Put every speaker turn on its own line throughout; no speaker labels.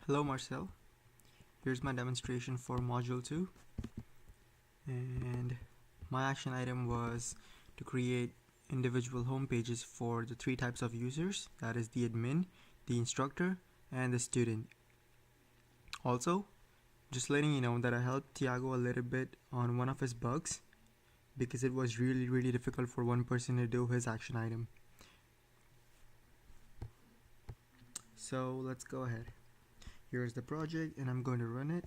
Hello Marcel, here's my demonstration for module 2, and my action item was to create individual home pages for the three types of users, that is the admin, the instructor, and the student. Also, just letting you know that I helped Tiago a little bit on one of his bugs because it was really difficult for one person to do his action item. So let's go ahead. Here's the project and I'm going to run it.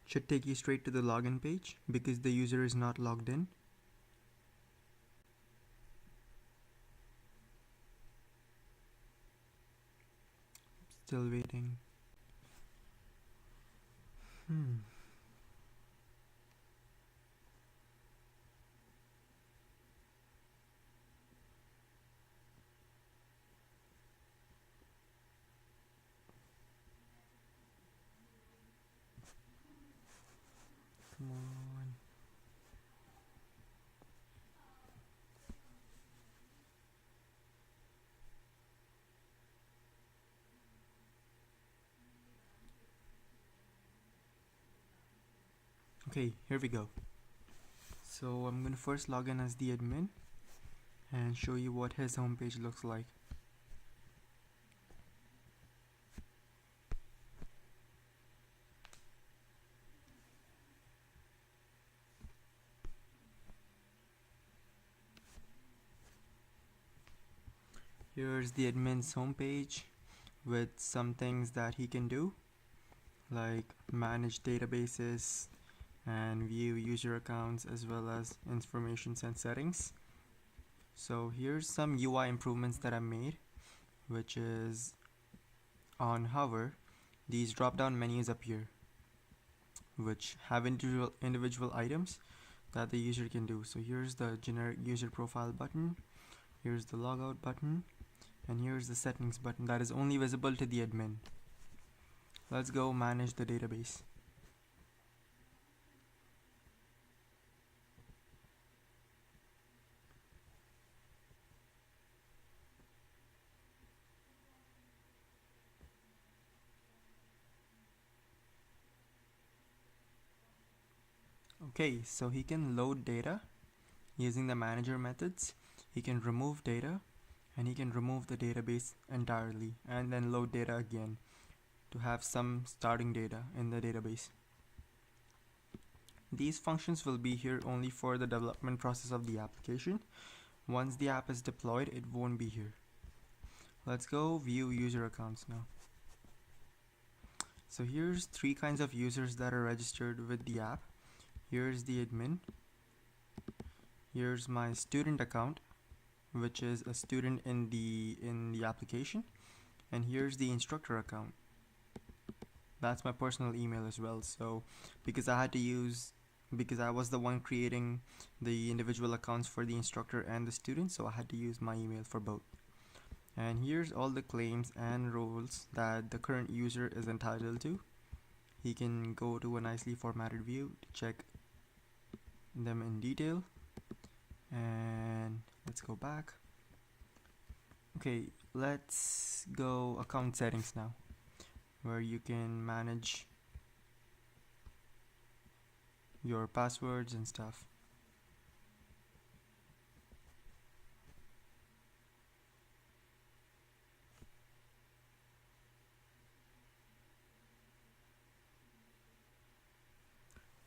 Should take you straight to the login page because the user is not logged in. Still waiting. Come on. Okay, here we go. So I'm going to first log in as the admin and show you what his homepage looks like. Here's the admin's homepage with some things that he can do, like manage databases and view user accounts as well as information and settings. So here's some UI improvements that I made, which is on hover, these drop down menus appear which have individual items that the user can do. So here's the generic user profile button, here's the logout button, and here's the settings button that is only visible to the admin. Let's go manage the database. Okay, so he can load data using the manager methods. He can remove data and he can remove the database entirely and then load data again to have some starting data in the database. These functions will be here only for the development process of the application. Once the app is deployed, it won't be here. Let's go view user accounts now. So here's three kinds of users that are registered with the app. Here's the admin. Here's my student account, which is a student in the application, and here's the instructor account. That's my personal email as well. So because I was the one creating the individual accounts for the instructor and the student, so I had to use my email for both. And here's all the claims and roles that the current user is entitled to. He can go to a nicely formatted view to check them in detail. And let's go back. Okay, let's go account settings now, where you can manage your passwords and stuff.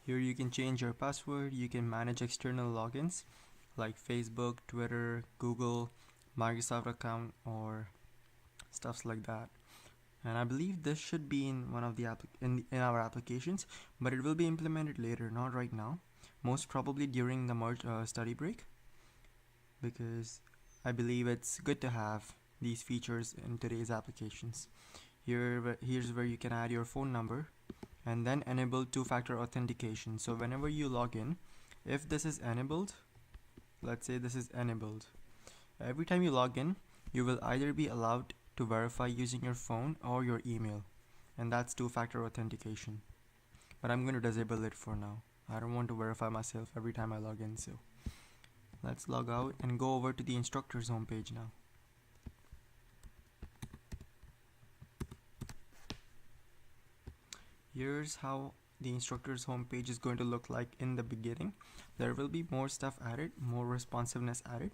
Here you can change your password, you can manage external logins like Facebook, Twitter, Google, Microsoft account, or stuffs like that. And I believe this should be in one of the in our applications, but it will be implemented later, not right now. Most probably during the March study break, because I believe it's good to have these features in today's applications. Here's where you can add your phone number and then enable two-factor authentication. So whenever you log in, if this is enabled, let's say this is enabled, every time you log in, you will either be allowed to verify using your phone or your email, and that's two-factor authentication. But I'm going to disable it for now. I don't want to verify myself every time I log in. So Let's log out and go over to the instructor's homepage now. Here's how the instructor's homepage is going to look like in the beginning. There will be more stuff added, more responsiveness added,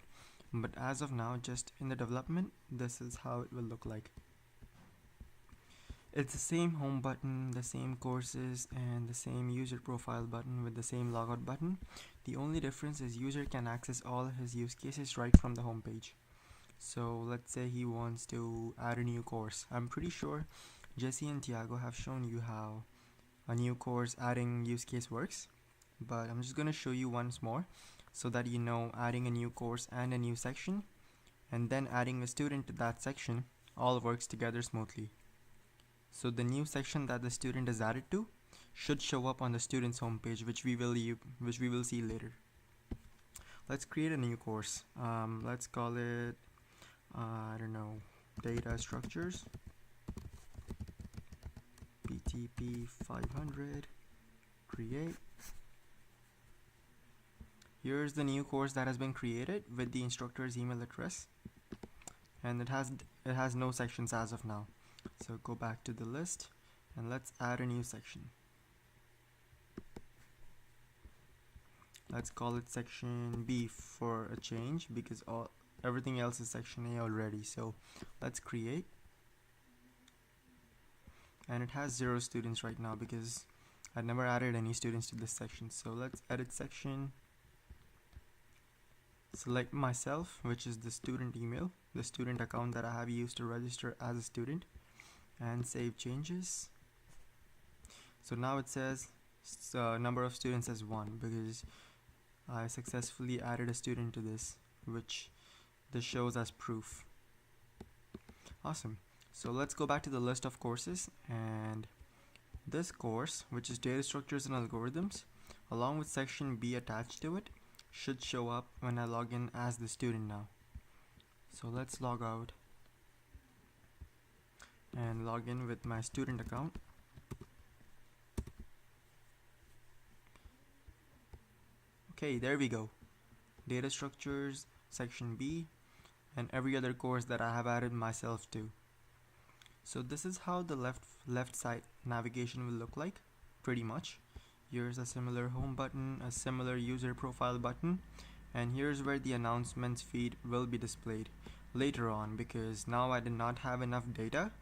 but as of now, just in the development, this is how it will look like. It's the same home button, the same courses, and the same user profile button with the same logout button. The only difference is user can access all his use cases right from the homepage. So let's say he wants to add a new course. I'm pretty sure Jesse and Tiago have shown you how a new course adding use case works, but I'm just going to show you once more so that you know adding a new course and a new section and then adding a student to that section all works together smoothly. So the new section that the student is added to should show up on the student's homepage, which we will see later. Let's create a new course. Let's call it I don't know, data structures, BTP630, create. Here's the new course that has been created with the instructor's email address, and it has no sections as of now. So go back to the list and let's add a new section. Let's call it section B for a change because everything else is section A already. So let's create, and it has 0 students right now because I never added any students to this section. So let's edit section, select myself, which is the student email, the student account that I have used to register as a student, and save changes. So now it says number of students as 1 because I successfully added a student to this, which this shows as proof. Awesome. So let's go back to the list of courses, and this course, which is data structures and algorithms, along with section B attached to it, should show up when I log in as the student now. So let's log out and log in with my student account. Okay, there we go. Data structures, section B, and every other course that I have added myself to. So this is how the left side navigation will look like, pretty much. Here's a similar home button, a similar user profile button, and here's where the announcements feed will be displayed later on, because now I did not have enough data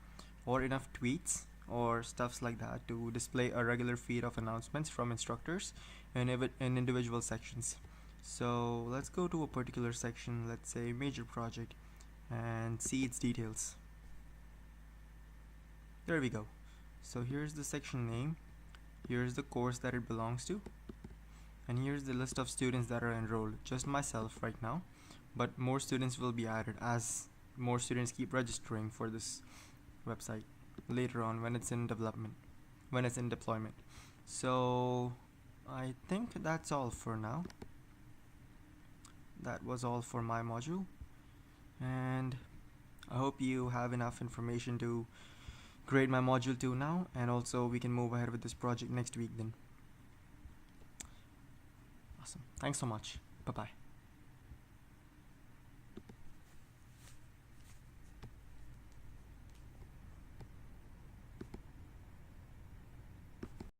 or enough tweets or stuffs like that to display a regular feed of announcements from instructors in individual sections. So let's go to a particular section, let's say major project, and see its details. There we go. So here's the section name, here's the course that it belongs to, and here's the list of students that are enrolled. Just myself right now, but more students will be added as more students keep registering for this website later on when it's in development, when it's in deployment. So I think that's all for now. That was all for my module, and I hope you have enough information to grade my module 2 now, and also we can move ahead with this project next week then. Awesome. Thanks so much. Bye bye.